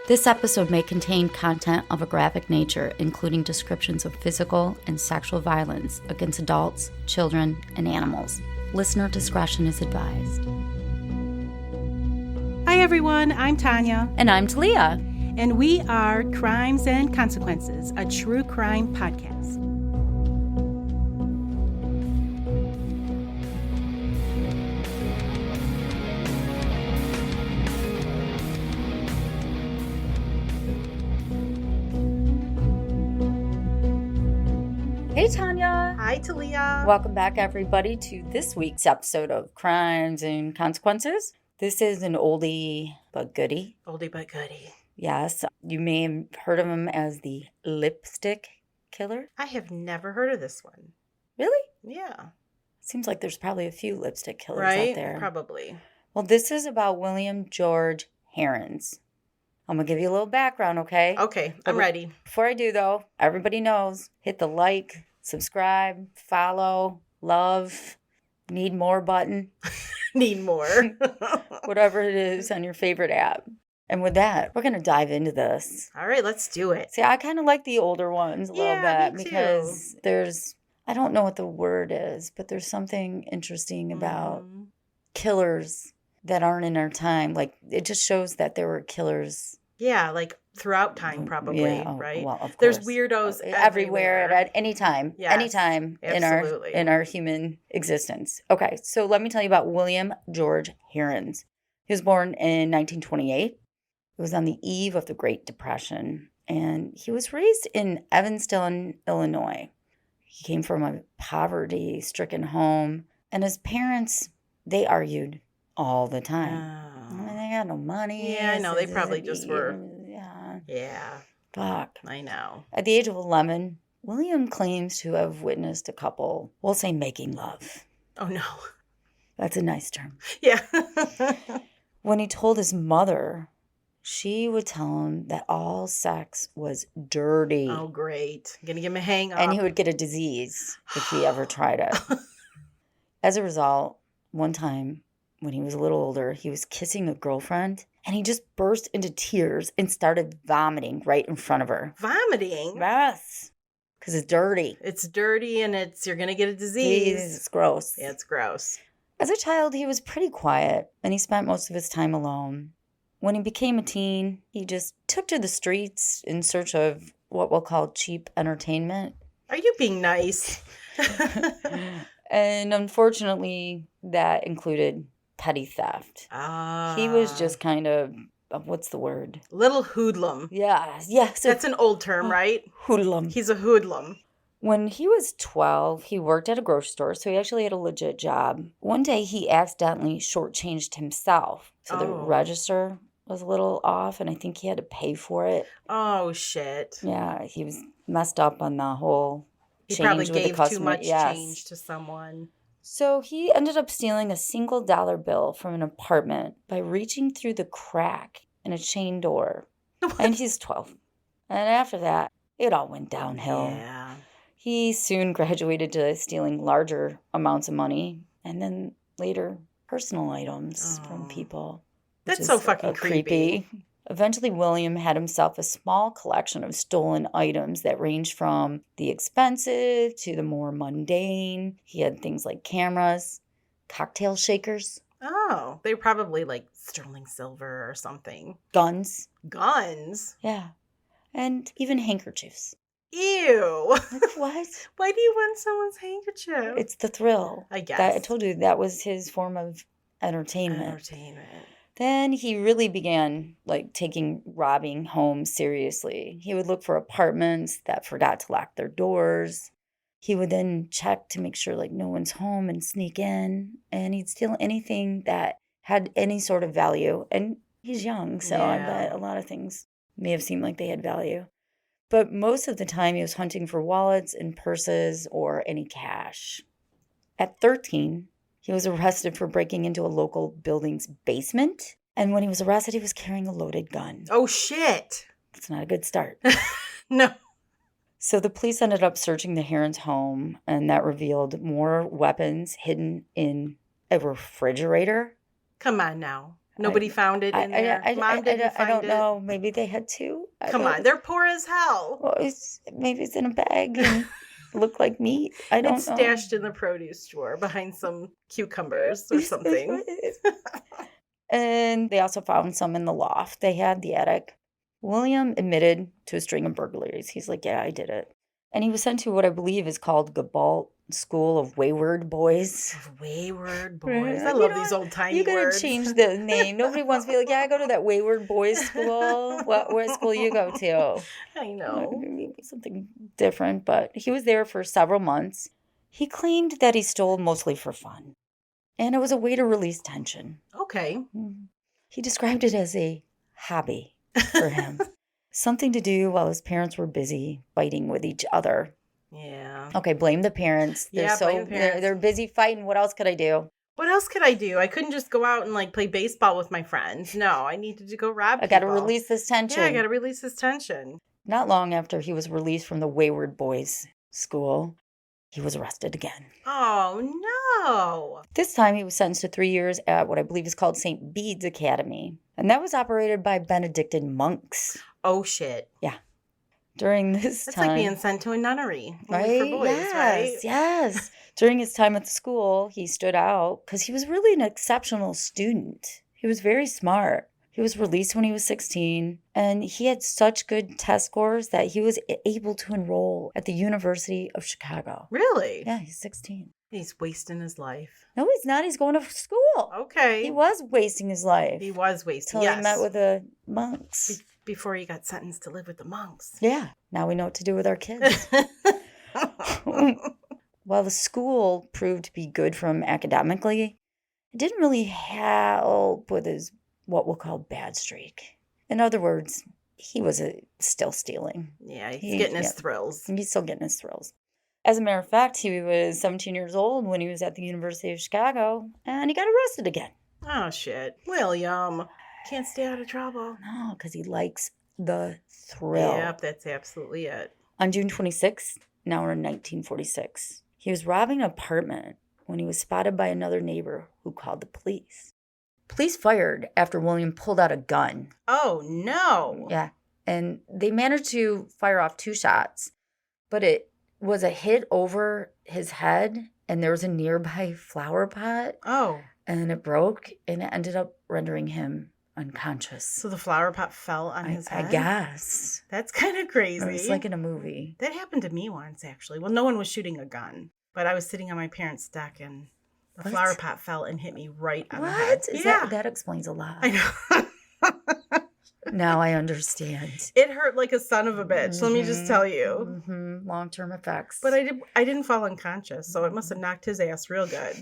This episode may contain content of a graphic nature, including descriptions of physical and sexual violence against adults, children, and animals. Listener discretion is advised. Hi everyone, I'm Tanya. And I'm Talia. And we are Crimes and Consequences, a true crime podcast. Hey, Tanya. Hi, Talia. Welcome back, everybody, to this week's episode of Crimes and Consequences. This is an oldie but goodie. Oldie but goodie. Yes, you may have heard of him as the lipstick killer. I have never heard of this one. Really? Yeah. Seems like there's probably a few lipstick killers right? out there. Probably. Well, this is about William George Heirens. I'm going to give you a little background, okay? Okay, I'm ready. Before I do, though, everybody knows, hit the like, subscribe, follow, love, need more button. Need more. Whatever it is on your favorite app. And with that, we're going to dive into this. All right, let's do it. See, I kind of like the older ones a little bit me too. because there's, I don't know what the word is, but there's something interesting about killers that aren't in our time. Like, it just shows that there were killers. Yeah, like throughout time, probably, Yeah, right? Well, of There's course. weirdos everywhere at any time. Yes, anytime absolutely. in our human existence. Okay, so let me tell you about William George Heirens. He was born in 1928. It was on the eve of the Great Depression, and he was raised in Evanston, Illinois. He came from a poverty-stricken home, and his parents, they argued all the time. I mean, they got no money. Yeah, I know. They probably just were. Yeah. Yeah. Fuck. I know. At the age of 11, William claims to have witnessed a couple, we'll say, making love. Oh, no. That's a nice term. Yeah. When he told his mother, she would tell him that all sex was dirty. Oh, great. Gonna give him a hang up. And he would get a disease if he ever tried it. As a result, one time, when he was a little older, he was kissing a girlfriend, and he just burst into tears and started vomiting right in front of her. Vomiting? Yes. Because it's dirty. It's dirty, and you're going to get a disease. It's gross. Yeah, it's gross. As a child, he was pretty quiet, and he spent most of his time alone. When he became a teen, he just took to the streets in search of what we'll call cheap entertainment. Are you being nice? And unfortunately, that included petty theft. He was just kind of, what's the word? Little hoodlum. Yeah. So that's an old term, right? Hoodlum. He's a hoodlum. When he was 12, he worked at a grocery store, so he actually had a legit job. One day, he accidentally shortchanged himself. So the register was a little off, and I think he had to pay for it. Oh, shit. Yeah, he was messed up on the whole change. He probably gave too much change to someone. So he ended up stealing a single dollar bill from an apartment by reaching through the crack in a chain door. And he's 12. And after that, it all went downhill. Yeah. He soon graduated to stealing larger amounts of money and then later personal items from people. That's so fucking creepy. Eventually, William had himself a small collection of stolen items that ranged from the expensive to the more mundane. He had things like cameras, cocktail shakers. Oh, they were probably like sterling silver or something. Guns. Guns? Yeah. And even handkerchiefs. Ew. Like, what? Why do you want someone's handkerchief? It's the thrill. I guess. I told you that was his form of entertainment. Then he really began taking robbing homes seriously. He would look for apartments that forgot to lock their doors. He would then check to make sure no one's home and sneak in. And he'd steal anything that had any sort of value. And he's young, so I bet a lot of things may have seemed like they had value. But most of the time he was hunting for wallets and purses or any cash. At 13, he was arrested for breaking into a local building's basement. And when he was arrested, he was carrying a loaded gun. Oh, shit. That's not a good start. No. So the police ended up searching the Heirens' home, and that revealed more weapons hidden in a refrigerator. Come on now. Nobody found it in there. Mom didn't find it. I don't know. Maybe they had two. Come on, they're poor as hell. Well, maybe it's in a bag and look like meat. I don't know. It's stashed in the produce drawer behind some cucumbers or something. And they also found some in the loft. They had the attic. William admitted to a string of burglaries. He's like, yeah, I did it. And he was sent to what I believe is called Gabalt School of Wayward Boys. Wayward Boys. I love these old tiny words. You gotta change the name. Nobody wants to be like, yeah, I go to that Wayward Boys school. What school you go to? I know. Maybe something different, but he was there for several months. He claimed that he stole mostly for fun. And it was a way to release tension. Okay. He described it as a hobby for him. Something to do while his parents were busy fighting with each other. Yeah. Okay, blame the parents. Blame the parents. They're busy fighting. What else could I do? What else could I do? I couldn't just go out and play baseball with my friends. No, I needed to go rob people. I got to release this tension. Yeah, I got to release this tension. Not long after he was released from the Wayward Boys School, he was arrested again. Oh, no. This time he was sentenced to 3 years at what I believe is called St. Bede's Academy. And that was operated by Benedictine monks. Oh, shit. Yeah. During this That's time. Like being sent to a nunnery. Right? For boys, yes, right? Yes. During his time at the school, he stood out because he was really an exceptional student. He was very smart. He was released when he was 16, and he had such good test scores that he was able to enroll at the University of Chicago. Really? Yeah, he's 16. He's wasting his life. No, he's not. He's going to school. Okay. He was wasting his life. He was wasting, Until he met with the monks. Before he got sentenced to live with the monks. Yeah. Now we know what to do with our kids. While the school proved to be good for him academically, it didn't really help with his what we'll call bad streak. In other words, he was still stealing. Yeah, he's getting his thrills. He's still getting his thrills. As a matter of fact, he was 17 years old when he was at the University of Chicago, and he got arrested again. Oh, shit. William, can't stay out of trouble. No, because he likes the thrill. Yep, that's absolutely it. On June 26th, now we're in 1946, he was robbing an apartment when he was spotted by another neighbor who called the police. Police fired after William pulled out a gun. Oh, no. Yeah. And they managed to fire off 2 shots, but it was a hit over his head, and there was a nearby flower pot. Oh. And it broke, and it ended up rendering him unconscious. So the flower pot fell on his head? I guess. That's kind of crazy. It's like in a movie. That happened to me once, actually. Well, no one was shooting a gun, but I was sitting on my parents' deck, and the flower pot fell and hit me right on the head. That explains a lot. I know. Now I understand. It hurt like a son of a bitch. Let me just tell you. Mm-hmm. Long-term effects. But I didn't fall unconscious, so it must have knocked his ass real good.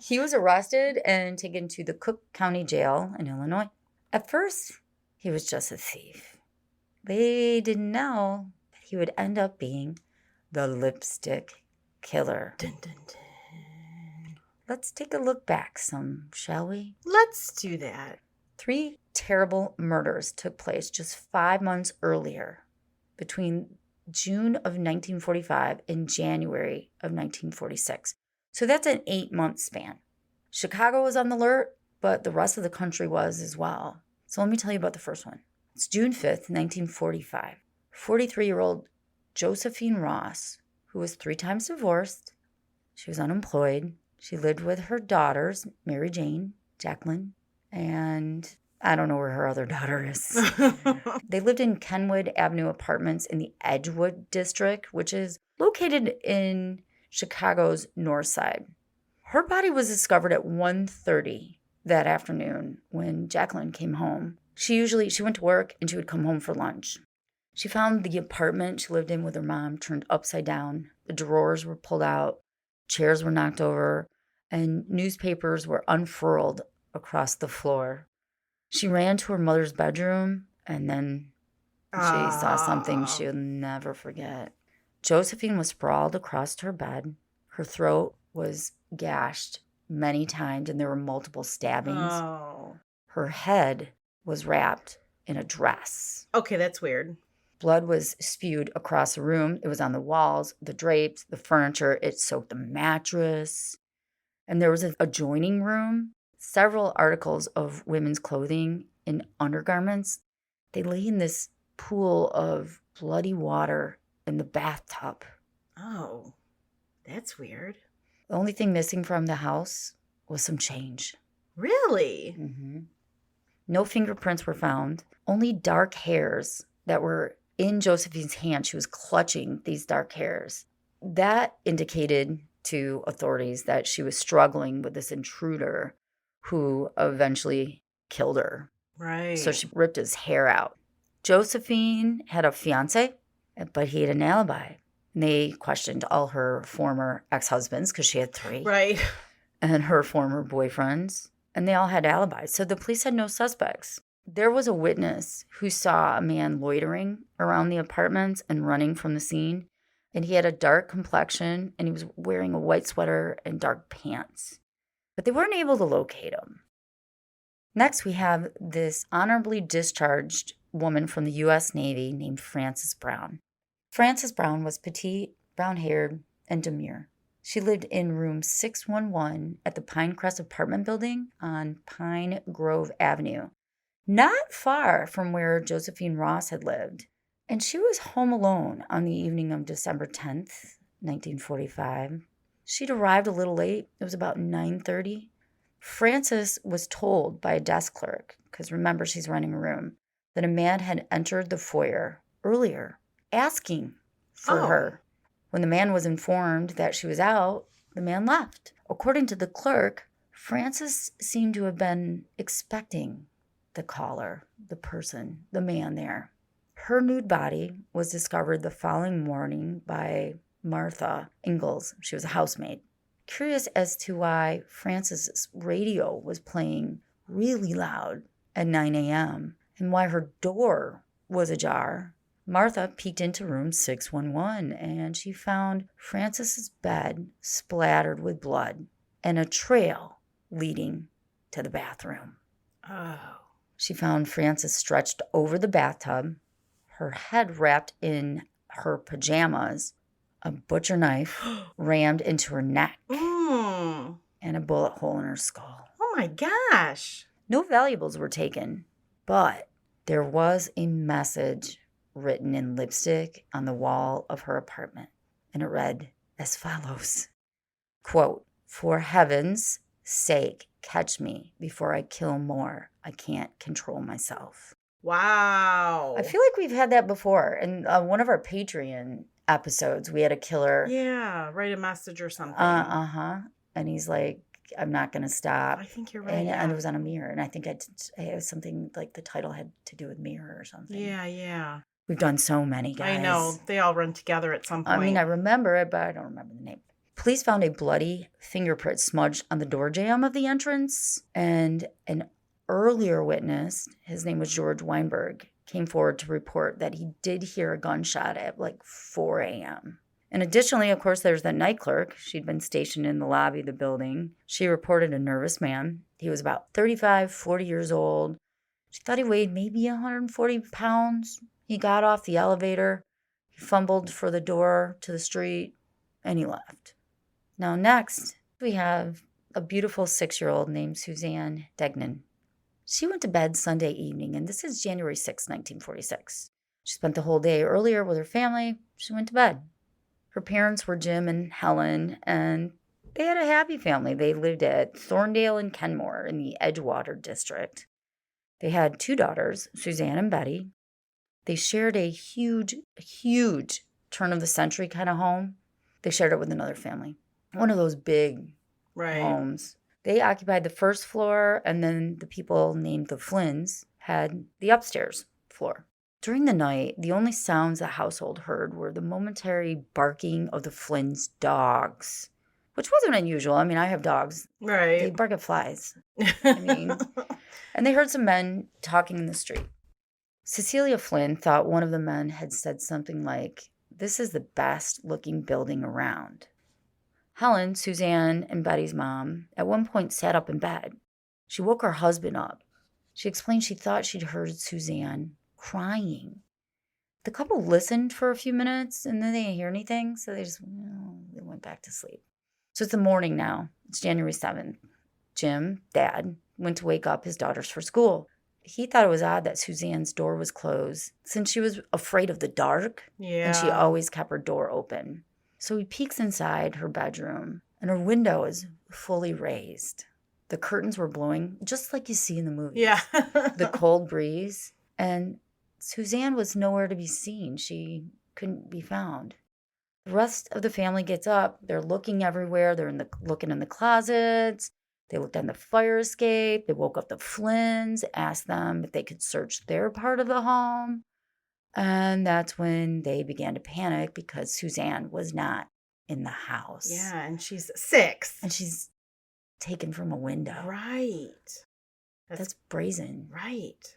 He was arrested and taken to the Cook County Jail in Illinois. At first, he was just a thief. They didn't know that he would end up being the lipstick killer. Dun, dun, dun. Let's take a look back some, shall we? Let's do that. 3 terrible murders took place just 5 months earlier, between June of 1945 and January of 1946. So that's an 8-month span. Chicago was on the alert, but the rest of the country was as well. So let me tell you about the first one. It's June 5th, 1945. 43-year-old Josephine Ross, who was 3 times divorced. She was unemployed. She lived with her daughters, Mary Jane, Jacqueline, and I don't know where her other daughter is. They lived in Kenwood Avenue Apartments in the Edgewood district, which is located in Chicago's north side. Her body was discovered at 1:30 that afternoon when Jacqueline came home. She went to work and she would come home for lunch. She found the apartment she lived in with her mom turned upside down. The drawers were pulled out, chairs were knocked over, and newspapers were unfurled across the floor. She ran to her mother's bedroom, and then she saw something she'll never forget. Josephine was sprawled across her bed. Her throat was gashed many times, and there were multiple stabbings. Oh. Her head was wrapped in a dress. Okay, that's weird. Blood was spewed across the room. It was on the walls, the drapes, the furniture. It soaked the mattress. And there was an adjoining room several articles of women's clothing and undergarments. They lay in this pool of bloody water in the bathtub. Oh, that's weird. The only thing missing from the house was some change. Really? Mm-hmm. No fingerprints were found. Only dark hairs that were in Josephine's hand. She was clutching these dark hairs. That indicated to authorities that she was struggling with this intruder who eventually killed her. Right. So she ripped his hair out. Josephine had a fiance, but he had an alibi. And they questioned all her former ex-husbands, because she had 3. Right. And her former boyfriends. And they all had alibis. So the police had no suspects. There was a witness who saw a man loitering around the apartments and running from the scene. And he had a dark complexion, and he was wearing a white sweater and dark pants. But they weren't able to locate him. Next, we have this honorably discharged woman from the U.S. Navy named Frances Brown. Frances Brown was petite, brown-haired, and demure. She lived in room 611 at the Pinecrest apartment building on Pine Grove Avenue, not far from where Josephine Ross had lived. And she was home alone on the evening of December 10th, 1945. She'd arrived a little late. It was about 9:30. Frances was told by a desk clerk, because remember, she's renting a room, that a man had entered the foyer earlier asking for her. When the man was informed that she was out, the man left. According to the clerk, Frances seemed to have been expecting the caller, the person, the man there. Her nude body was discovered the following morning by Martha Ingalls. She was a housemaid. Curious as to why Frances's radio was playing really loud at 9 a.m. and why her door was ajar, Martha peeked into room 611 and she found Frances's bed splattered with blood and a trail leading to the bathroom. Oh. She found Frances stretched over the bathtub, her head wrapped in her pajamas, a butcher knife rammed into her neck, and a bullet hole in her skull. Oh my gosh. No valuables were taken, but there was a message written in lipstick on the wall of her apartment, and it read as follows, quote, "For heaven's sake, catch me before I kill more. I can't control myself." Wow. I feel like we've had that before. In one of our Patreon episodes, we had a killer. Yeah, write a message or something. And he's like, "I'm not going to stop." I think you're right. And it was on a mirror. And I think it was something like the title had to do with mirror or something. Yeah. We've done so many, guys. I know. They all run together at some point. I mean, I remember it, but I don't remember the name. Police found a bloody fingerprint smudged on the door jamb of the entrance. And an earlier witness, his name was George Weinberg, came forward to report that he did hear a gunshot at like 4 a.m. And additionally, of course, there's that night clerk. She'd been stationed in the lobby of the building. She reported a nervous man. He was about 35, 40 years old. She thought he weighed maybe 140 pounds. He got off the elevator. He fumbled for the door to the street, and he left. Now, next, we have a beautiful 6-year-old named Suzanne Degnan. She went to bed Sunday evening, and this is January 6, 1946. She spent the whole day earlier with her family. She went to bed. Her parents were Jim and Helen, and they had a happy family. They lived at Thorndale and Kenmore in the Edgewater district. They had 2 daughters, Suzanne and Betty. They shared a huge turn-of-the-century kind of home. They shared it with another family. One of those big homes. They occupied the first floor, and then the people named the Flynns had the upstairs floor. During the night, the only sounds the household heard were the momentary barking of the Flynn's dogs, which wasn't unusual. I mean, I have dogs. Right. They bark at flies. And they heard some men talking in the street. Cecilia Flynn thought one of the men had said something like, "This is the best looking building around." Helen, Suzanne, and Betty's mom, at one point sat up in bed. She woke her husband up. She explained she thought she'd heard Suzanne crying. The couple listened for a few minutes, and then they didn't hear anything, so they went back to sleep. So it's the morning now. It's January 7th. Jim, Dad, went to wake up his daughters for school. He thought it was odd that Suzanne's door was closed since she was afraid of the dark. Yeah. And she always kept her door open. So he peeks inside her bedroom, and her window is fully raised. The curtains were blowing just like you see in the movies. Yeah. The cold breeze. And Suzanne was nowhere to be seen. She couldn't be found. The rest of the family gets up. They're looking everywhere. They're looking in the closets. They looked on the fire escape. They woke up the Flynns, asked them if they could search their part of the home. And that's when they began to panic because Suzanne was not in the house. Yeah, and she's 6. And she's taken from a window. Right. That's brazen. Right.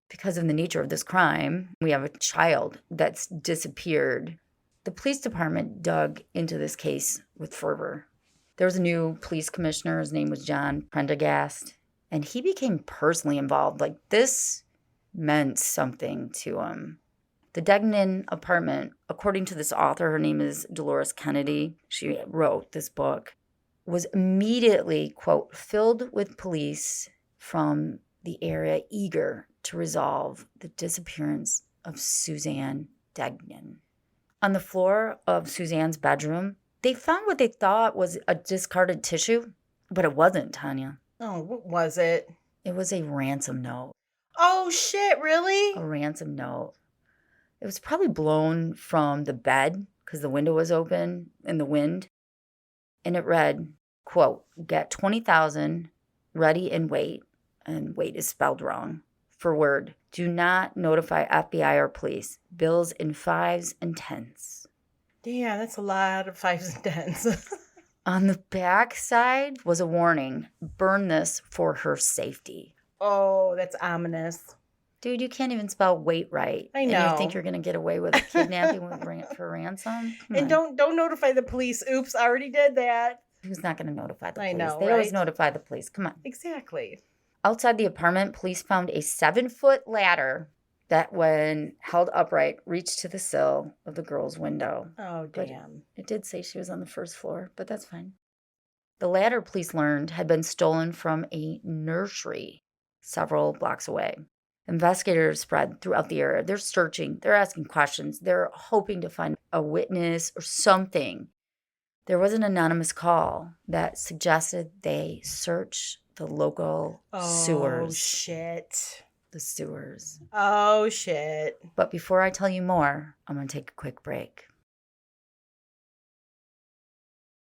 Because of the nature of this crime, we have a child that's disappeared. The police department dug into this case with fervor. There was a new police commissioner. His name was John Prendergast. And he became personally involved. Like, this meant something to him. The Degnan apartment, according to this author, her name is Dolores Kennedy. She wrote this book, was immediately, quote, filled with police from the area eager to resolve the disappearance of Suzanne Degnan. On the floor of Suzanne's bedroom, they found what they thought was a discarded tissue, but it wasn't, Tanya. Oh, what was it? It was a ransom note. Oh, shit, really? A ransom note. It was probably blown from the bed because the window was open in the wind. And it read, quote, get 20,000 ready and wait. And wait is spelled wrong. For word, do not notify FBI or police. Bills in 5s and 10s. Damn, that's a lot of 5s and 10s. On the back side was a warning. Burn this for her safety. Oh, that's ominous. Dude, you can't even spell wait right. I know. And you think you're going to get away with kidnapping for ransom? Come and on. don't notify the police. Oops, I already did that. Who's not going to notify the police? I know, They always notify the police. Come on. Exactly. Outside the apartment, police found a 7-foot ladder that, when held upright, reached to the sill of the girl's window. Oh, damn. But it did say she was on the first floor, but that's fine. The ladder, police learned, had been stolen from a nursery several blocks away. Investigators spread throughout the area. They're searching. They're asking questions. They're hoping to find a witness or something. There was an anonymous call that suggested they search the local sewers. Oh, shit. The sewers. Oh, shit. But before I tell you more, I'm going to take a quick break.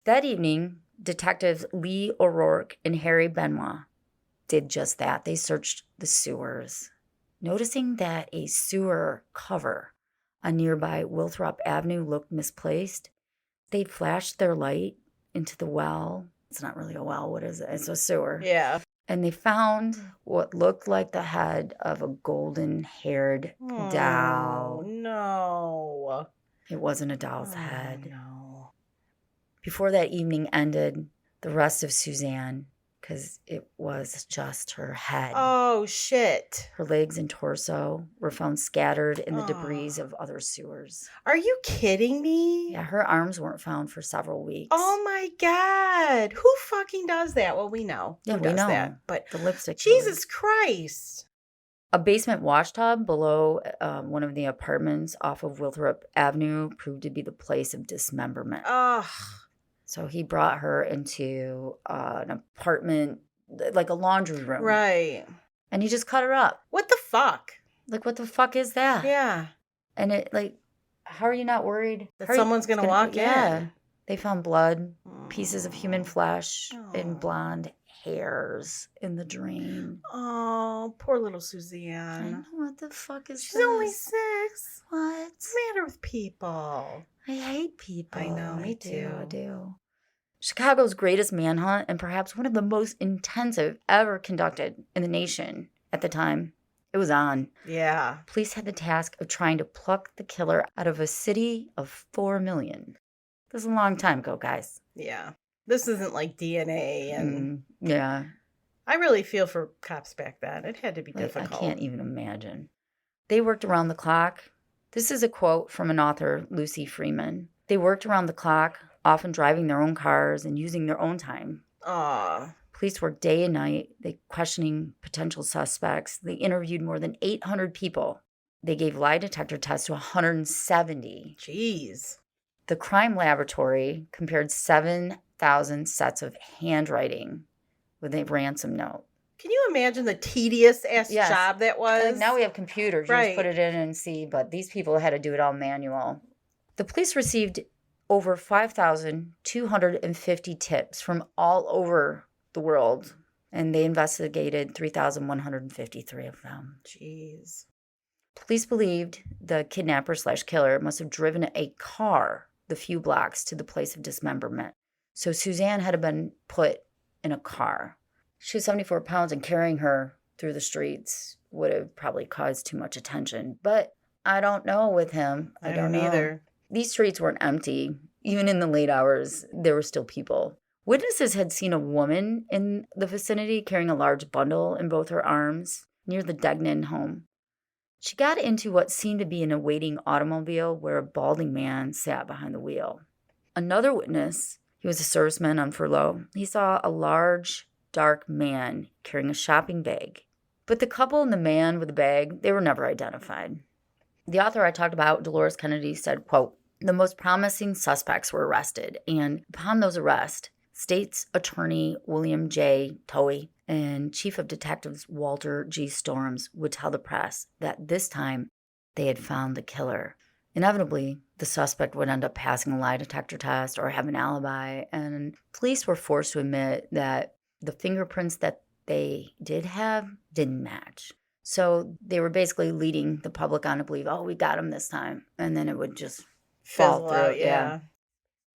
That evening, detectives Lee O'Rourke and Harry Benoit did just that. They searched the sewers. Noticing that a sewer cover on nearby Winthrop Avenue looked misplaced, they flashed their light into the well. It's not really a well. What is it? It's a sewer. Yeah. And they found what looked like the head of a golden-haired doll. No. It wasn't a doll's head. No. Before that evening ended, the rest of Suzanne, because it was just her head. Oh, shit. Her legs and torso were found scattered in the debris of other sewers. Are you kidding me? Yeah, her arms weren't found for several weeks. Oh, my God. Who fucking does that? Well, we know. Yeah, who we does know. that. But the lipstick. Jesus Christ. A basement wash tub below one of the apartments off of Winthrop Avenue proved to be the place of dismemberment. Ugh. So he brought her into an apartment, like a laundry room. Right. And he just cut her up. What the fuck? Like, what the fuck is that? Yeah. And it, like, how are you not worried? That someone's going to walk in? Yeah. They found blood, pieces of human flesh, and Oh. blonde hairs in the drain. Oh, poor little I Suzanne. know, what the fuck is She's this? only 6. What? What's the matter with people? I hate people. I know, me too. I do. Chicago's greatest manhunt, and perhaps one of the most intensive ever conducted in the nation at the time, it was on. Yeah. Police had the task of trying to pluck the killer out of a city of 4 million. This is a long time ago, guys. Yeah. This isn't like DNA and Yeah. I really feel for cops back then. It had to be Like, difficult. I can't even imagine. They worked around the clock. This is a quote from an author, Lucy Freeman. They worked around the clock, often driving their own cars and using their own time. Aw. Police worked day and night. They questioning potential suspects. They interviewed more than 800 people. They gave lie detector tests to 170. Jeez. The crime laboratory compared 7,000 sets of handwriting with a ransom note. Can you imagine the tedious-ass job that was? Like now we have computers. You Right. just put it in and see, but these people had to do it all manual. The police received over 5,250 tips from all over the world, and they investigated 3,153 of them. Jeez. Police believed the kidnapper/killer must have driven a car the few blocks to the place of dismemberment. So Suzanne had been put in a car. She was 74 pounds, and carrying her through the streets would have probably caused too much attention. But I don't know with him. I don't know either. These streets weren't empty. Even in the late hours, there were still people. Witnesses had seen a woman in the vicinity carrying a large bundle in both her arms near the Degnan home. She got into what seemed to be an awaiting automobile where a balding man sat behind the wheel. Another witness, he was a serviceman on furlough, he saw a large, dark man carrying a shopping bag. But the couple and the man with the bag, they were never identified. The author I talked about, Dolores Kennedy, said, quote, "The most promising suspects were arrested, and upon those arrests, State's Attorney William J. Towie and Chief of Detectives Walter G. Storms would tell the press that this time they had found the killer. Inevitably, the suspect would end up passing a lie detector test or have an alibi, and police were forced to admit that the fingerprints that they did have didn't match. So they were basically leading the public on to believe, oh, we got him this time, and then it would just fall Fizzle through. out, yeah.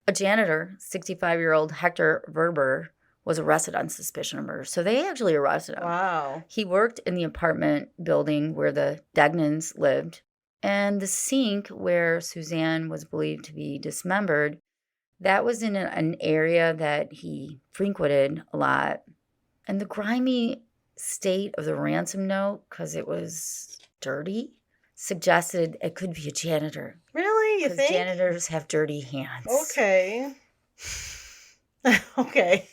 A janitor, 65-year-old Hector Verber, was arrested on suspicion of murder. So they actually arrested him. Wow. He worked in the apartment building where the Degnans lived. And the sink where Suzanne was believed to be dismembered, that was in an area that he frequented a lot. And the grimy state of the ransom note, because it was dirty, suggested it could be a janitor. Really? You think? Janitors have dirty hands. Okay. Okay.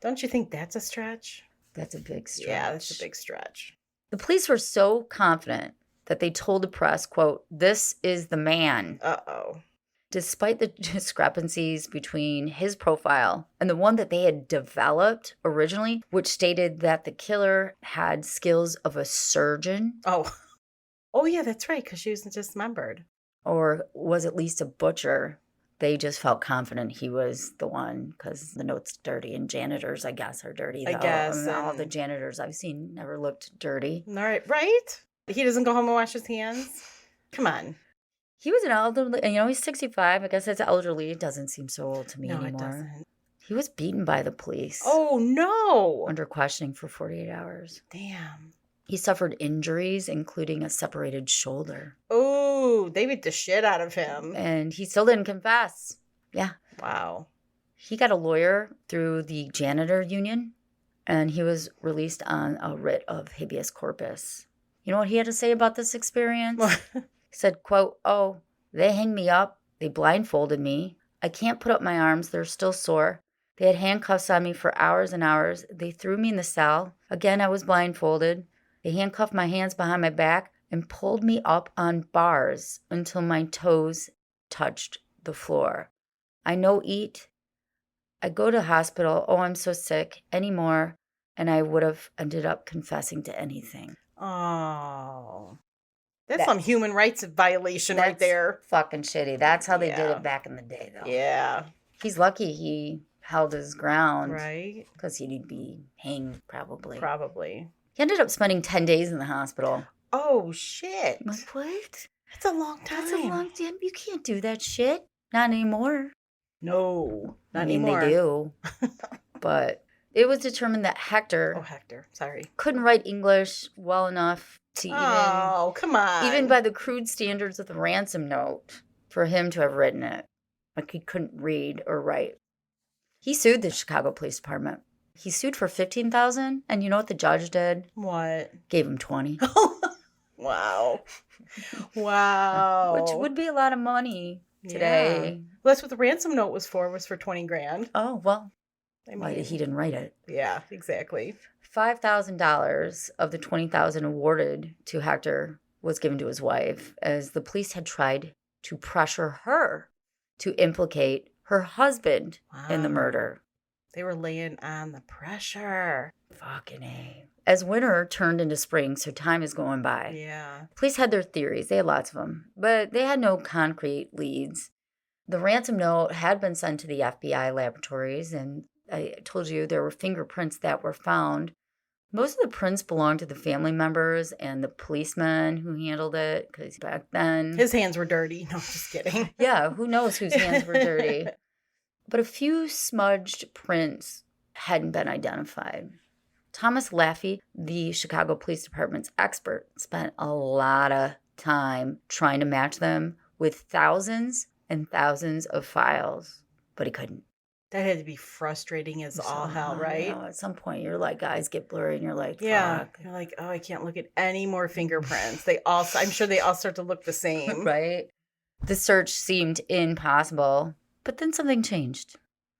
Don't you think that's a stretch? That's a big stretch. Yeah, that's a big stretch. The police were so confident that they told the press, quote, "This is the man." Uh-oh. Despite the discrepancies between his profile and the one that they had developed originally, which stated that the killer had skills of a surgeon. Oh, yeah, that's right, because she was dismembered. Or was at least a butcher. They just felt confident he was the one because the note's dirty, and janitors, I guess, are dirty. Though. I guess. And all the janitors I've seen never looked dirty. All right, right? He doesn't go home and wash his hands? Come on. He was an elderly, he's 65. I guess that's elderly. It doesn't seem so old to me anymore. No, it doesn't. He was beaten by the police. Oh, no. Under questioning for 48 hours. Damn. He suffered injuries, including a separated shoulder. Oh, they beat the shit out of him. And he still didn't confess. Yeah. Wow. He got a lawyer through the janitor union, and he was released on a writ of habeas corpus. You know what he had to say about this experience? He said, quote, "Oh, they hang me up. They blindfolded me. I can't put up my arms. They're still sore. They had handcuffs on me for hours and hours. They threw me in the cell. Again, I was blindfolded. They handcuffed my hands behind my back and pulled me up on bars until my toes touched the floor. I no eat. I go to hospital. Oh, I'm so sick. Anymore. And I would have ended up confessing to anything." Oh. That's some human rights violation right there. Fucking shitty. That's how they did it back in the day, though. Yeah. He's lucky he held his ground. Right. Because he'd be hanged, probably. Probably. He ended up spending 10 days in the hospital. Oh, shit. I'm like, what? That's a long time. That's a long time. You can't do that shit. Not anymore. No. Not anymore. They do. But it was determined that Hector. Oh, Hector. Sorry. Couldn't write English well enough to come on. Even by the crude standards of the ransom note, for him to have written it. Like he couldn't read or write. He sued the Chicago Police Department. He sued for $15,000, and you know what the judge did? What? Gave him $20,000. Wow. Wow. Which would be a lot of money today. Yeah. Well, that's what the ransom note was for $20,000. Oh, well. Why he didn't write it. Yeah, exactly. $5,000 of the $20,000 awarded to Hector was given to his wife, as the police had tried to pressure her to implicate her husband in the murder. They were laying on the pressure. Fucking A. As winter turned into spring, so time is going by. Yeah. Police had their theories. They had lots of them, but they had no concrete leads. The ransom note had been sent to the FBI laboratories, and I told you there were fingerprints that were found. Most of the prints belonged to the family members and the policeman who handled it, because back then... His hands were dirty. No, just kidding. Yeah, who knows whose hands were dirty. But a few smudged prints hadn't been identified. Thomas Laffey, the Chicago Police Department's expert, spent a lot of time trying to match them with thousands and thousands of files, but he couldn't. That had to be frustrating as all hell, right? At some point, you're like, eyes get blurry, and you're like, fuck. Yeah, you're like, oh, I can't look at any more fingerprints. I'm sure they all start to look the same. Right? The search seemed impossible, but then something changed.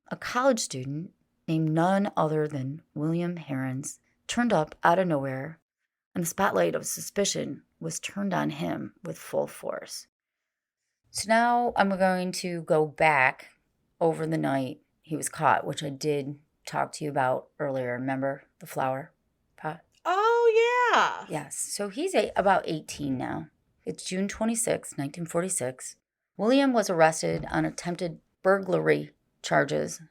A college student named none other than William Heirens turned up out of nowhere, and the spotlight of suspicion was turned on him with full force. So now I'm going to go back over the night he was caught, which I did talk to you about earlier. Remember the flower pot? Oh, yeah. Yes. So he's about 18 now. It's June 26, 1946. William was arrested on attempted burglary charges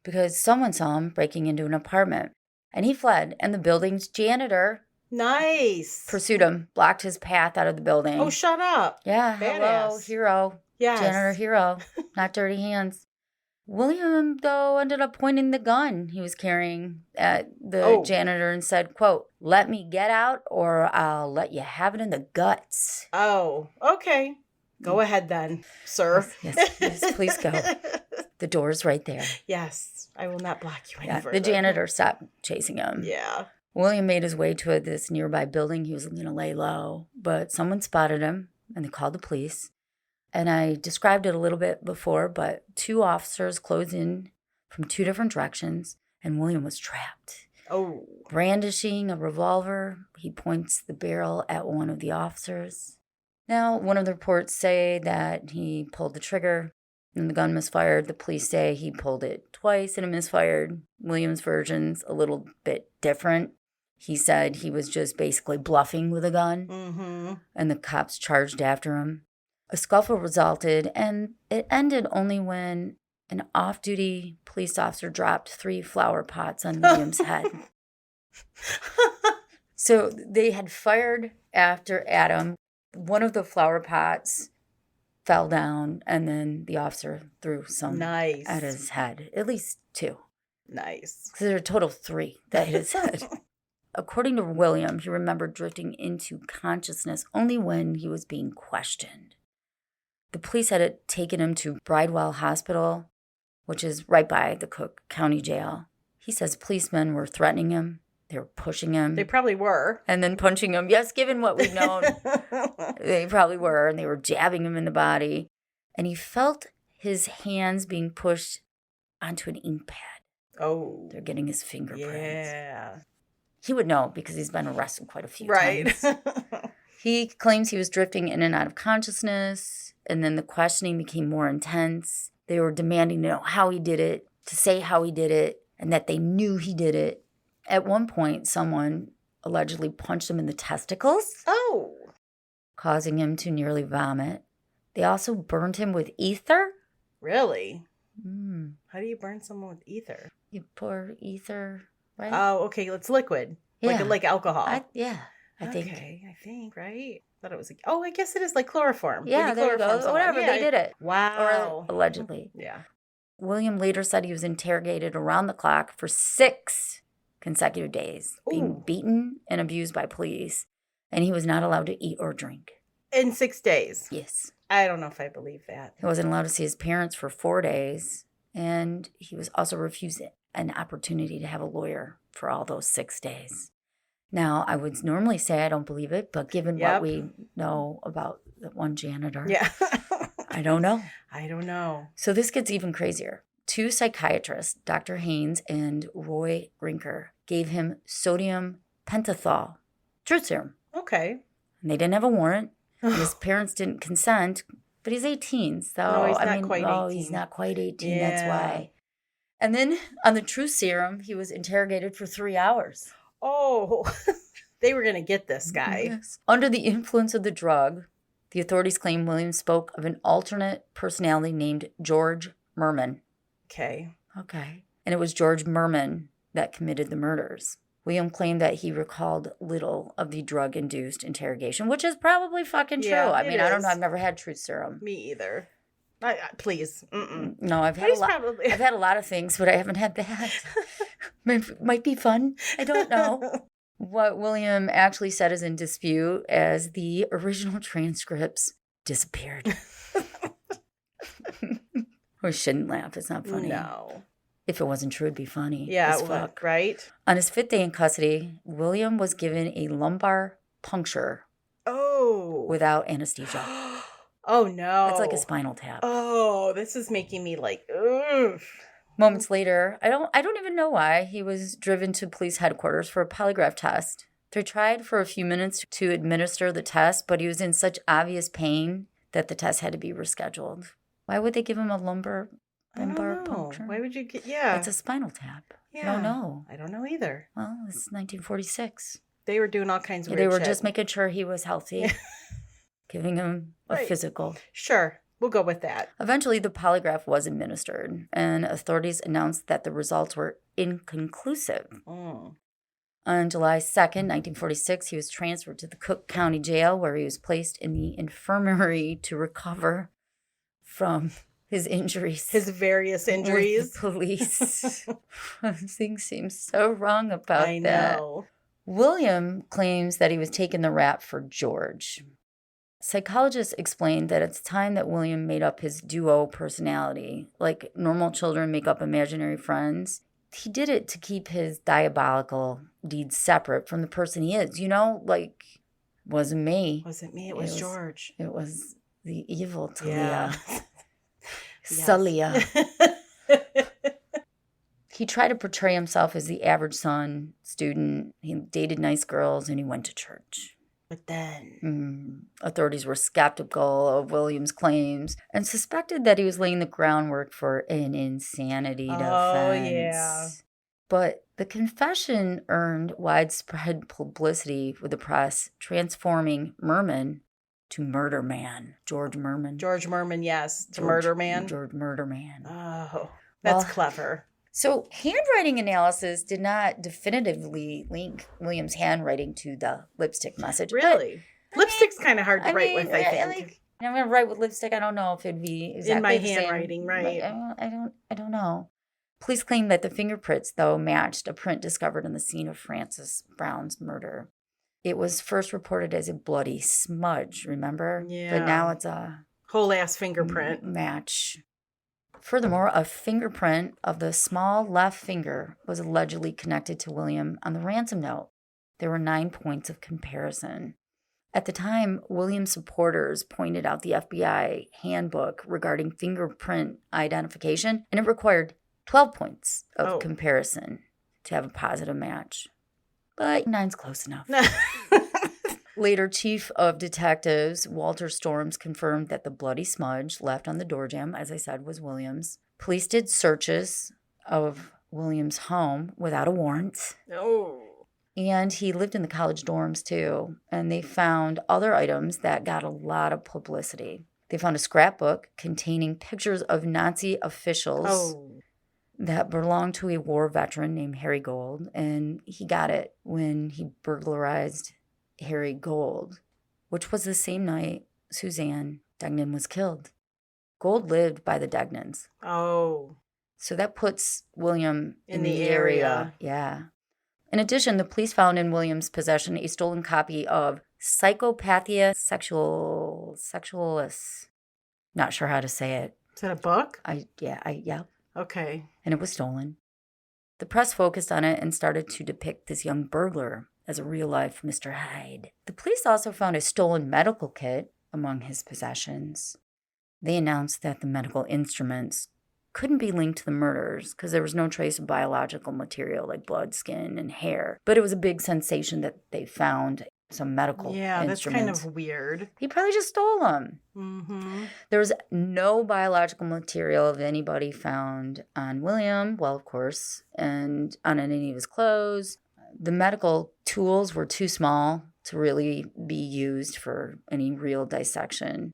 because someone saw him breaking into an apartment, and he fled, and the building's janitor pursued him, blocked his path out of the building. Oh, shut up. Yeah. Badass. Hello, hero. Yes. Janitor hero. Not dirty hands. William, though, ended up pointing the gun he was carrying at the janitor and said, quote, "Let me get out or I'll let you have it in the guts." Oh, okay. Go ahead then, sir. Yes, please go. The door's right there. Yes, I will not block you any further. The janitor stopped chasing him. Yeah. William made his way to this nearby building. He was going to lay low, but someone spotted him, and they called the police. And I described it a little bit before, but 2 officers closed in from 2 different directions, and William was trapped. Oh. Brandishing a revolver, he points the barrel at one of the officers. Now, one of the reports say that he pulled the trigger and the gun misfired. The police say he pulled it twice and it misfired. William's version's a little bit different. He said he was just basically bluffing with a gun, and the cops charged after him. A scuffle resulted, and it ended only when an off-duty police officer dropped 3 flower pots on William's head. So they had fired after Adam. One of the flower pots fell down, and then the officer threw some at his head. At least 2. Nice. So there are a total of 3 that hit his head. According to William, he remembered drifting into consciousness only when he was being questioned. The police had taken him to Bridewell Hospital, which is right by the Cook County Jail. He says policemen were threatening him. They were pushing him. They probably were. And then punching him. Yes, given what we've known, they probably were. And they were jabbing him in the body. And he felt his hands being pushed onto an ink pad. Oh. They're getting his fingerprints. Yeah. He would know because he's been arrested quite a few times. He claims he was drifting in and out of consciousness, and then the questioning became more intense. They were demanding to know how he did it, to say how he did it, and that they knew he did it. At one point, someone allegedly punched him in the testicles. Oh. Causing him to nearly vomit. They also burned him with ether. Really? How do you burn someone with ether? You pour ether, right? Oh, okay. It's liquid. Yeah. Like alcohol. I think. Okay, I think, right? Thought it was like, I guess it is like chloroform. Yeah, there you go. Whatever, they did it. Wow. Or allegedly. Yeah. William later said he was interrogated around the clock for 6 consecutive days, being beaten and abused by police, and he was not allowed to eat or drink. In 6 days? Yes. I don't know if I believe that. He wasn't allowed to see his parents for 4 days, and he was also refused an opportunity to have a lawyer for all those 6 days. Now, I would normally say I don't believe it, but given what we know about the one janitor, I don't know. I don't know. So this gets even crazier. 2 psychiatrists, Dr. Heirens and Roy Rinker, gave him sodium pentothal, truth serum. Okay. And they didn't have a warrant. And his parents didn't consent, but he's 18. So, no, he's not quite 18. He's not quite 18. Yeah. That's why. And then on the truth serum, he was interrogated for 3 hours. Oh, they were going to get this guy. Yes. Under the influence of the drug, the authorities claim William spoke of an alternate personality named George Merman. Okay. And it was George Merman that committed the murders. William claimed that he recalled little of the drug-induced interrogation, which is probably fucking true. Yeah, I mean, I don't know. I've never had truth serum. Me either. Please. Mm-mm. No, I've had a lot of things, but I haven't had that. Might be fun. I don't know. What William actually said is in dispute, as the original transcripts disappeared. We shouldn't laugh. It's not funny. No. If it wasn't true, it'd be funny. Yeah, it would, right? On his 5th day in custody, William was given a lumbar puncture. Oh. Without anesthesia. Oh, no. It's like a spinal tap. Oh, this is making me like, ugh. Moments later, I don't even know why, he was driven to police headquarters for a polygraph test. They tried for a few minutes to administer the test, but he was in such obvious pain that the test had to be rescheduled. Why would they give him a lumbar puncture? Why would you get, yeah. It's a spinal tap. Yeah. I don't know. I don't know either. Well, it's 1946. They were doing all kinds of weird shit. They were shit. just making sure he was healthy. Giving him a physical. Sure. We'll go with that. Eventually, the polygraph was administered, and authorities announced that the results were inconclusive. Mm. On July 2nd, 1946, he was transferred to the Cook County Jail, where he was placed in the infirmary to recover from his injuries. His various injuries. With the police. Things seem so wrong about that. I know. William claims that he was taking the rap for George. Psychologists explained that it's time that William made up his duo personality. Like normal children make up imaginary friends. He did it to keep his diabolical deeds separate from the person he is. You know, like, wasn't me. Wasn't me. It was George. It was the evil Talia. Yeah. Salia. He tried to portray himself as the average son, student. He dated nice girls, and he went to church. But then authorities were skeptical of William's claims and suspected that he was laying the groundwork for an insanity defense. Oh, yeah. But the confession earned widespread publicity with the press, transforming Merman to Murder Man. George Merman. George Merman, yes. To Murder Man. George Murder Man. Oh, that's clever. So handwriting analysis did not definitively link William's handwriting to the lipstick message. Really? Lipstick's kind of hard to write with, I think. I'm going to write with lipstick. I don't know if it'd be exactly in my the handwriting, same. right? I don't know. Police claim that the fingerprints, though, matched a print discovered on the scene of Frances Brown's murder. It was first reported as a bloody smudge, remember? Yeah. But now it's a whole ass fingerprint match. Furthermore, a fingerprint of the small left finger was allegedly connected to William on the ransom note. There were 9 points of comparison. At the time, William's supporters pointed out the FBI handbook regarding fingerprint identification, and it required 12 points of comparison to have a positive match. But 9's close enough. Later, Chief of Detectives Walter Storms confirmed that the bloody smudge left on the door jamb, as I said, was William's. Police did searches of William's home without a warrant. Oh. And he lived in the college dorms, too. And they found other items that got a lot of publicity. They found a scrapbook containing pictures of Nazi officials that belonged to a war veteran named Harry Gold. And he got it when he burglarized Harry Gold, which was the same night Suzanne Degnan was killed. Gold lived by the Degnans. Oh. So that puts William in the area. Yeah. In addition, the police found in William's possession a stolen copy of Psychopathia Sexualis. Not sure how to say it. Is that a book? Yeah. Okay. And it was stolen. The press focused on it and started to depict this young burglar as a real-life Mr. Hyde. The police also found a stolen medical kit among his possessions. They announced that the medical instruments couldn't be linked to the murders because there was no trace of biological material like blood, skin, and hair. But it was a big sensation that they found some medical instruments. That's kind of weird. He probably just stole them. Mm-hmm. There was no biological material of anybody found on William, well, of course, and on any of his clothes. The medical tools were too small to really be used for any real dissection.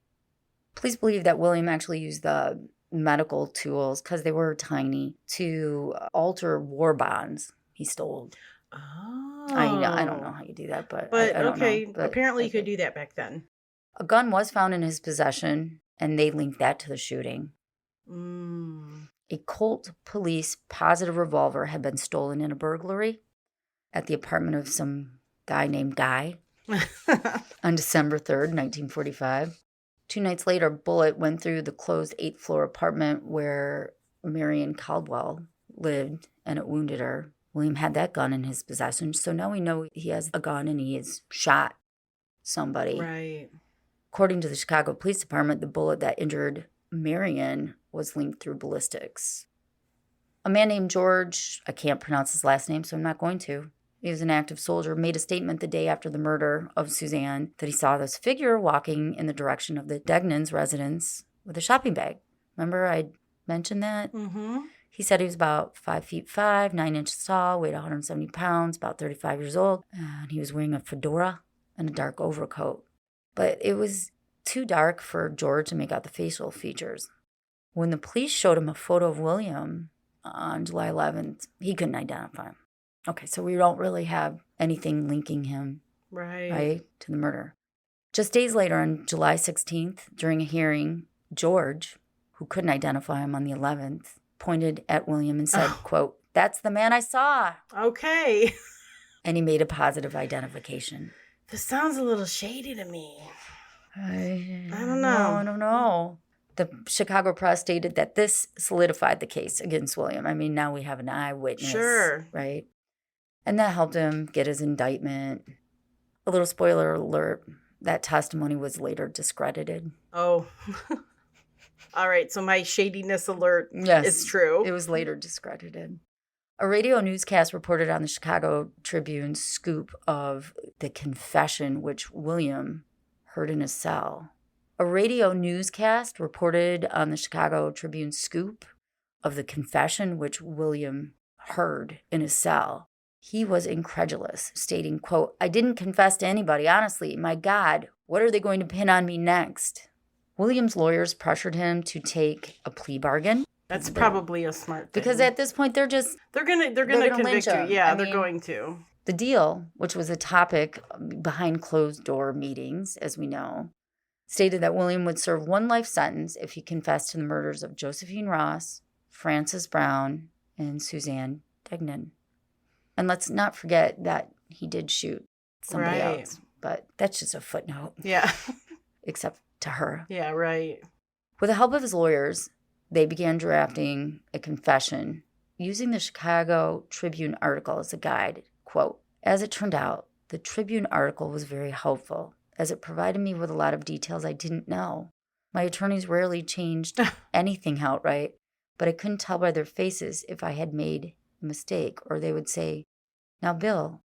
Police believe that William actually used the medical tools, because they were tiny, to alter war bonds he stole. Oh. I don't know how you do that, but I don't okay. know. But apparently you could do that back then. A gun was found in his possession, and they linked that to the shooting. A Colt police positive revolver had been stolen in a burglary at the apartment of some guy named Guy on December 3rd, 1945. 2 nights later, a bullet went through the closed 8th floor apartment where Marion Caldwell lived, and it wounded her. William had that gun in his possession, so now we know he has a gun and he has shot somebody. Right. According to the Chicago Police Department, the bullet that injured Marion was linked through ballistics. A man named George, I can't pronounce his last name, so I'm not going to. He was an active soldier, made a statement the day after the murder of Suzanne that he saw this figure walking in the direction of the Degnans' residence with a shopping bag. Remember I mentioned that? Mm-hmm. He said he was about 5'5", 9 inches tall, weighed 170 pounds, about 35 years old, and he was wearing a fedora and a dark overcoat. But it was too dark for George to make out the facial features. When the police showed him a photo of William on July 11th, he couldn't identify him. Okay, so we don't really have anything linking him right to the murder. Just days later, on July 16th, during a hearing, George, who couldn't identify him on the 11th, pointed at William and said, quote, "That's the man I saw." Okay. And he made a positive identification. This sounds a little shady to me. I don't know. I don't know. The Chicago Press stated that this solidified the case against William. I mean, now we have an eyewitness. Sure. Right? And that helped him get his indictment. A little spoiler alert, that testimony was later discredited. Oh. All right, so my shadiness alert is true. It was later discredited. A radio newscast reported on the Chicago Tribune's scoop of the confession which William heard in his cell. A radio newscast reported on the Chicago Tribune's scoop of the confession which William heard in his cell. He was incredulous, stating, quote, "I didn't confess to anybody, honestly. My God, what are they going to pin on me next?" William's lawyers pressured him to take a plea bargain. That's probably a smart thing. Because at this point, they're gonna convict you. Yeah, they're going to. The deal, which was a topic behind closed door meetings, as we know, stated that William would serve 1 life sentence if he confessed to the murders of Josephine Ross, Frances Brown, and Suzanne Degnan. And let's not forget that he did shoot somebody else. But that's just a footnote. Yeah. Except to her. Yeah, right. With the help of his lawyers, they began drafting a confession using the Chicago Tribune article as a guide. Quote, "As it turned out, the Tribune article was very helpful, as it provided me with a lot of details I didn't know. My attorneys rarely changed anything outright, but I couldn't tell by their faces if I had made a mistake, or they would say, 'Now, Bill,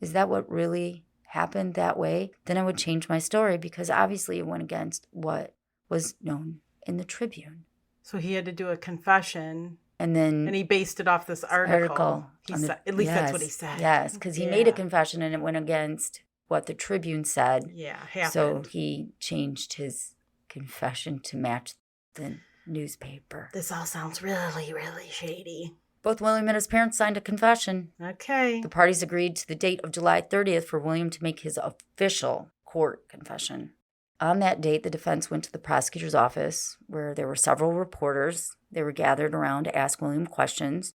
is that what really happened that way?' Then I would change my story because obviously it went against what was known in the Tribune." So he had to do a confession. And he based it off this article. At least that's what he said. Yes, because he made a confession and it went against what the Tribune said. Yeah, happened. So he changed his confession to match the newspaper. This all sounds really, really shady. Both William and his parents signed a confession. Okay. The parties agreed to the date of July 30th for William to make his official court confession. On that date, the defense went to the prosecutor's office, where there were several reporters. They were gathered around to ask William questions,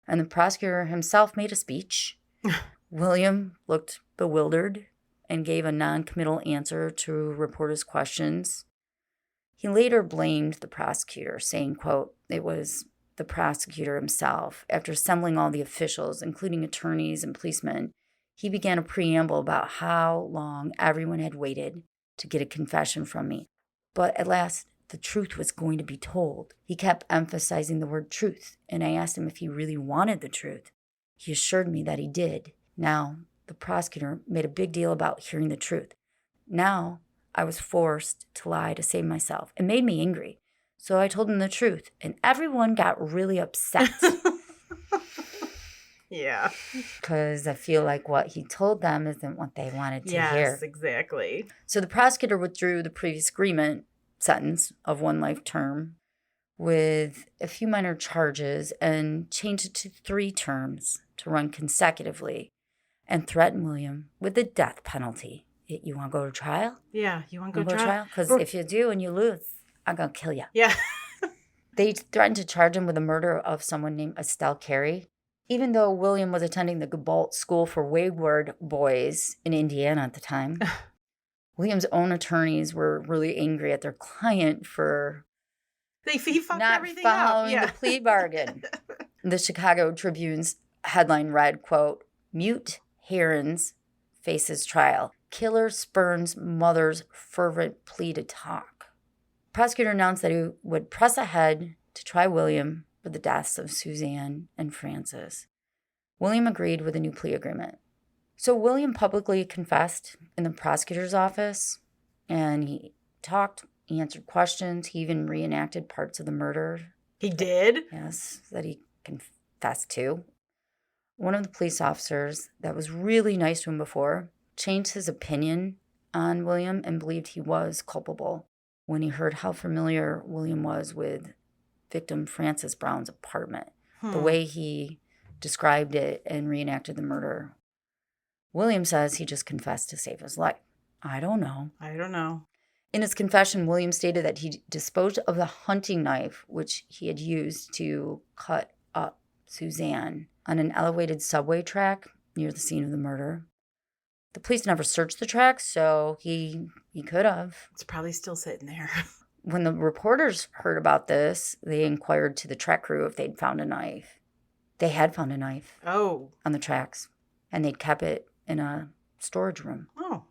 and the prosecutor himself made a speech. William looked bewildered and gave a non-committal answer to reporters' questions. He later blamed the prosecutor, saying, quote, "It was the prosecutor himself. After assembling all the officials, including attorneys and policemen, he began a preamble about how long everyone had waited to get a confession from me. But at last, the truth was going to be told. He kept emphasizing the word truth, and I asked him if he really wanted the truth. He assured me that he did. Now, the prosecutor made a big deal about hearing the truth. Now, I was forced to lie to save myself. It made me angry. So I told him the truth, and everyone got really upset. Yeah. Because I feel like what he told them isn't what they wanted to hear. Yes, exactly. So the prosecutor withdrew the previous agreement sentence of 1 life term with a few minor charges and changed it to 3 terms to run consecutively and threatened William with the death penalty. You want to go to trial? Yeah, you want to go to trial? Because if you do and you lose, I'm going to kill you. Yeah. They threatened to charge him with the murder of someone named Estelle Carey. Even though William was attending the Gabault School for Wayward Boys in Indiana at the time, William's own attorneys were really angry at their client for He fucked not everything up. following the plea bargain. The Chicago Tribune's headline read, quote, "Mute Heirens faces trial. Killer spurns mother's fervent plea to talk." Prosecutor announced that he would press ahead to try William for the deaths of Suzanne and Frances. William agreed with a new plea agreement. So William publicly confessed in the prosecutor's office, and he talked, he answered questions, he even reenacted parts of the murder. He did? Yes, that he confessed to. One of the police officers that was really nice to him before changed his opinion on William and believed he was culpable when he heard how familiar William was with victim Frances Brown's apartment. The way he described it and reenacted the murder. William says he just confessed to save his life. I don't know. In his confession, William stated that he disposed of the hunting knife, which he had used to cut up Suzanne, on an elevated subway track near the scene of the murder. The police never searched the track, so he could have. It's probably still sitting there. When the reporters heard about this, they inquired to the track crew if they'd found a knife. They had found a knife. Oh. On the tracks, and they'd kept it in a storage room. Oh.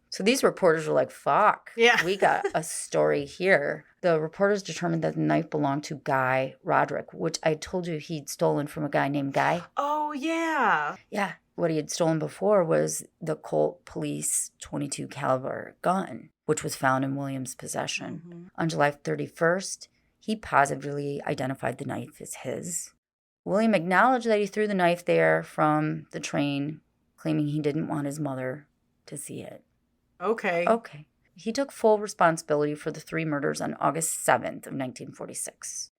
So these reporters were like, fuck, yeah, we got a story here. The reporters determined that the knife belonged to Guy Roderick, which I told you he'd stolen from a guy named Guy. Oh, yeah. Yeah. What he had stolen before was the Colt Police .22 caliber gun, which was found in William's possession. Mm-hmm. On July 31st, he positively identified the knife as his. William acknowledged that he threw the knife there from the train, claiming he didn't want his mother to see it. Okay. He took full responsibility for the 3 murders on August 7th of 1946.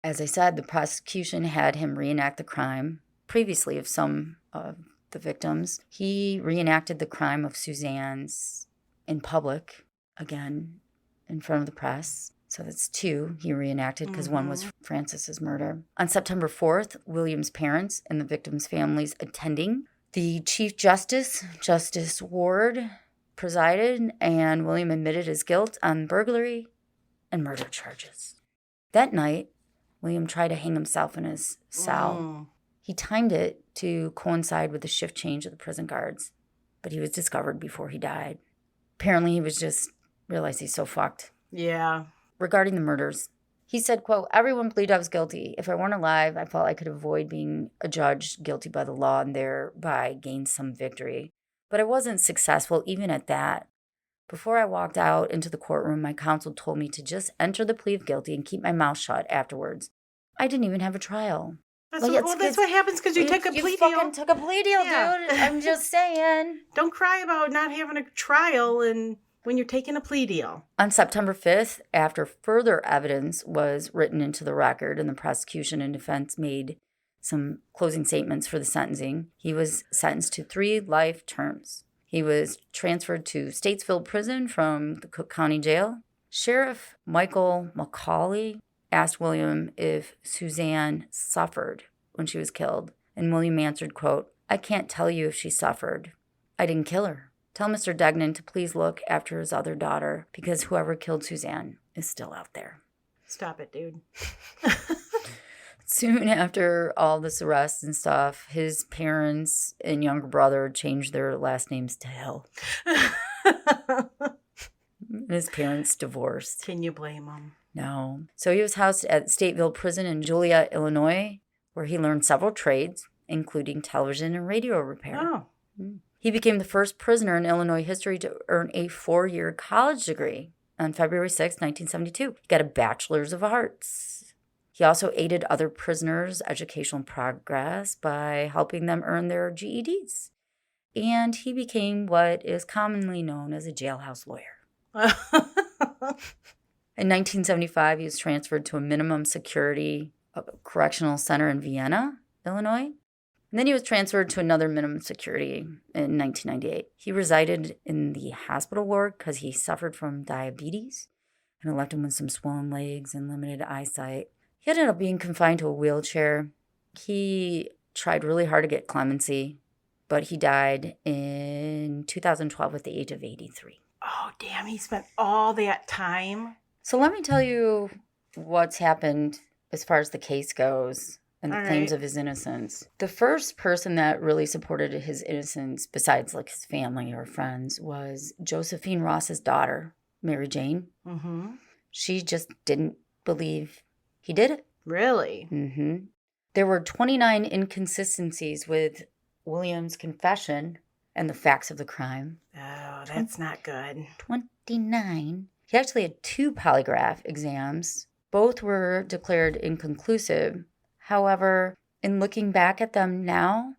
As I said, the prosecution had him reenact the crime previously of some of the victims. He reenacted the crime of Suzanne's in public, again, in front of the press. So that's 2 he reenacted because one was Frances's murder. On September 4th, William's parents and the victims' families attending. The Chief Justice, Justice Ward, presided, and William admitted his guilt on burglary and murder charges. That night, William tried to hang himself in his cell. He timed it to coincide with the shift change of the prison guards, but he was discovered before he died. Apparently, he was just realized he's so fucked. Yeah. Regarding the murders, he said, quote, "Everyone believed I was guilty. If I weren't alive, I felt I could avoid being adjudged guilty by the law and thereby gain some victory. But I wasn't successful even at that. Before I walked out into the courtroom, my counsel told me to just enter the plea of guilty and keep my mouth shut afterwards. I didn't even have a trial." That's what happens because you took a plea deal. You fucking took a plea deal, dude. I'm just saying. Don't cry about not having a trial and when you're taking a plea deal. On September 5th, after further evidence was written into the record and the prosecution and defense made some closing statements for the sentencing, he was sentenced to 3 life terms. He was transferred to Statesville Prison from the Cook County Jail. Sheriff Michael McCauley asked William if Suzanne suffered when she was killed, and William answered, quote, "I can't tell you if she suffered. I didn't kill her. Tell Mr. Degnan to please look after his other daughter because whoever killed Suzanne is still out there." Stop it, dude. Soon after all this arrest and stuff, his parents and younger brother changed their last names to Hill. His parents divorced. Can you blame him? No. So he was housed at Stateville Prison in Joliet, Illinois, where he learned several trades, including television and radio repair. Oh. He became the first prisoner in Illinois history to earn a 4-year college degree on February 6, 1972. He got a Bachelor's of Arts. He also aided other prisoners' educational progress by helping them earn their GEDs. And he became what is commonly known as a jailhouse lawyer. In 1975, he was transferred to a minimum security correctional center in Vienna, Illinois. And then he was transferred to another minimum security in 1998. He resided in the hospital ward because he suffered from diabetes, and it left him with some swollen legs and limited eyesight. He ended up being confined to a wheelchair. He tried really hard to get clemency, but he died in 2012 at the age of 83. Oh, damn, he spent all that time. So let me tell you what's happened as far as the case goes and the claims of his innocence. The first person that really supported his innocence, besides like his family or friends, was Josephine Ross's daughter, Mary Jane. Mm-hmm. She just didn't believe he did it. Really? Mm-hmm. There were 29 inconsistencies with William's confession and the facts of the crime. Oh, that's not good. 29. He actually had 2 polygraph exams. Both were declared inconclusive. However, in looking back at them now,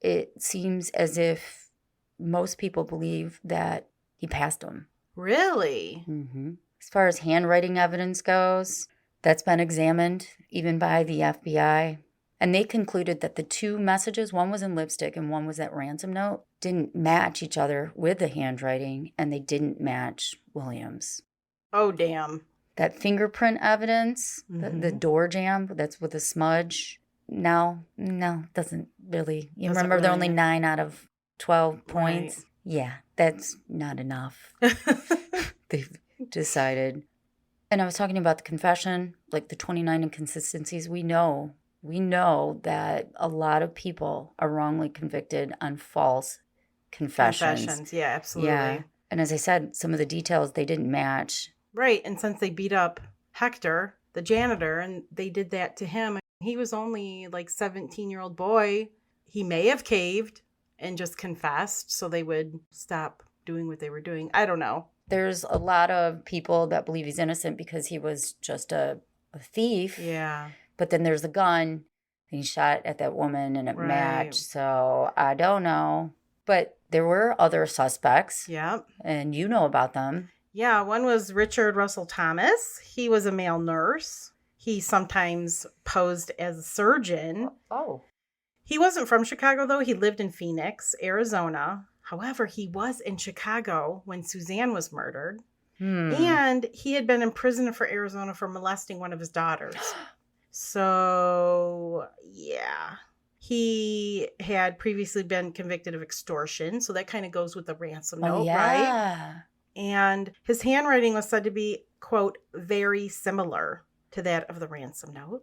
it seems as if most people believe that he passed them. Really? Mm-hmm. As far as handwriting evidence goes, that's been examined even by the FBI. And they concluded that the 2 messages, one was in lipstick and one was that ransom note, didn't match each other with the handwriting, and they didn't match William's. Oh, damn. That fingerprint evidence, the door jamb, that's with a smudge. No, doesn't really. You Doesn't remember they're really. only 9 out of 12 points? Right. Yeah, that's not enough. They've decided. And I was talking about the confession, like the 29 inconsistencies. We know that a lot of people are wrongly convicted on false confessions. Yeah, absolutely. Yeah. And as I said, some of the details, they didn't match. Right, and since they beat up Hector, the janitor, and they did that to him, he was only like 17-year-old boy. He may have caved and just confessed so they would stop doing what they were doing. I don't know. There's a lot of people that believe he's innocent because he was just a thief. Yeah. But then there's a gun, and he shot at that woman, and it matched. So I don't know. But there were other suspects. Yeah. And you know about them. Yeah, one was Richard Russell Thomas. He was a male nurse. He sometimes posed as a surgeon. Oh. He wasn't from Chicago, though. He lived in Phoenix, Arizona. However, he was in Chicago when Suzanne was murdered. And he had been in prison for Arizona for molesting one of his daughters. So, yeah. He had previously been convicted of extortion. So that kind of goes with the ransom note, right? And his handwriting was said to be, quote, very similar to that of the ransom note.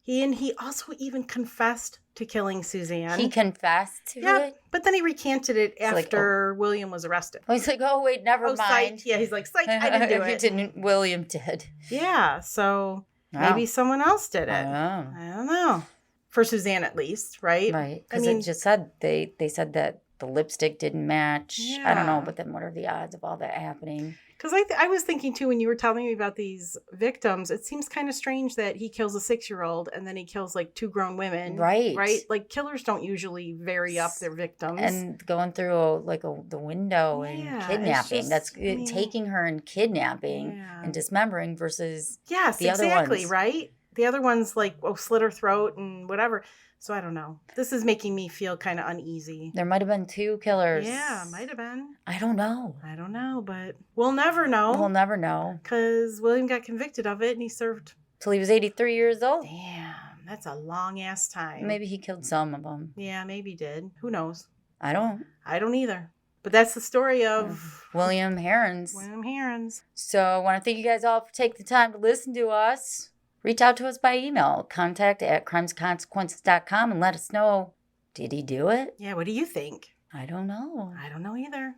He also even confessed to killing Suzanne. He confessed to it? But then he recanted it after William was arrested. Oh, he's like, oh, wait, never mind. Psych. Yeah, he's like, psych, I didn't do He it. didn't. William did. Yeah, so maybe someone else did it. I don't know. For Suzanne, at least, right? Right. Because it just said, they said that the lipstick didn't match. Yeah. I don't know, but then what are the odds of all that happening? Because I was thinking, too, when you were telling me about these victims, it seems kind of strange that he kills a 6-year-old and then he kills, like, 2 grown women. Right. Right? Like, killers don't usually vary up their victims. And going through, the window and kidnapping. Taking her and kidnapping and dismembering versus the other ones. Right? The other one's, like, slit her throat and whatever. So I don't know. This is making me feel kind of uneasy. There might have been 2 killers. Yeah, might have been. I don't know. But we'll never know. We'll never know. Because William got convicted of it and he served. Till he was 83 years old. Damn, that's a long-ass time. Maybe he killed some of them. Yeah, maybe he did. Who knows? I don't either. But that's the story of William Heirens. So I want to thank you guys all for taking the time to listen to us. Reach out to us by email, contact@crimesandconsequences.com, and let us know, did he do it? Yeah, what do you think? I don't know. I don't know either.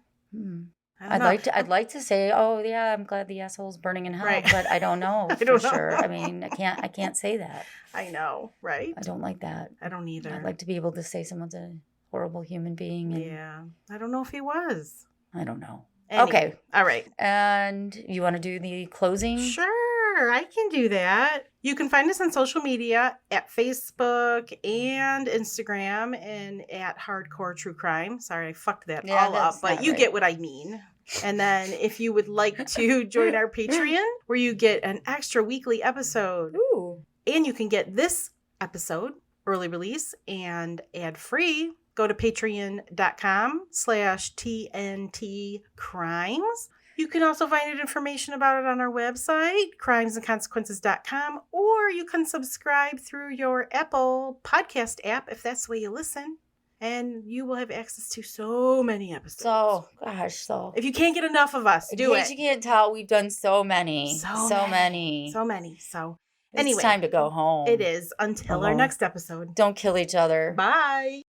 I'd like to say, oh yeah, I'm glad the asshole's burning in hell, Right. but I don't know for sure. I mean, I can't say that. I know, right? I don't like that. I don't either. I'd like to be able to say someone's a horrible human being. Yeah, I don't know if he was. I don't know. Anyway, okay, all right. And you want to do the closing? Sure, I can do that. You can find us on social media at Facebook and Instagram and at Hardcore True Crime. Sorry, I fucked that all up, but you get what I mean. And then if you would like to join our Patreon, where you get an extra weekly episode. Ooh. And you can get this episode early release and ad-free, go to patreon.com/TNT Crimes. You can also find information about it on our website, crimesandconsequences.com, or you can subscribe through your Apple podcast app if that's the way you listen. And you will have access to so many episodes. So if you can't get enough of us, do it. In case you can't tell, we've done so many. So many. So anyway, it's time to go home. It is. Until our next episode. Don't kill each other. Bye.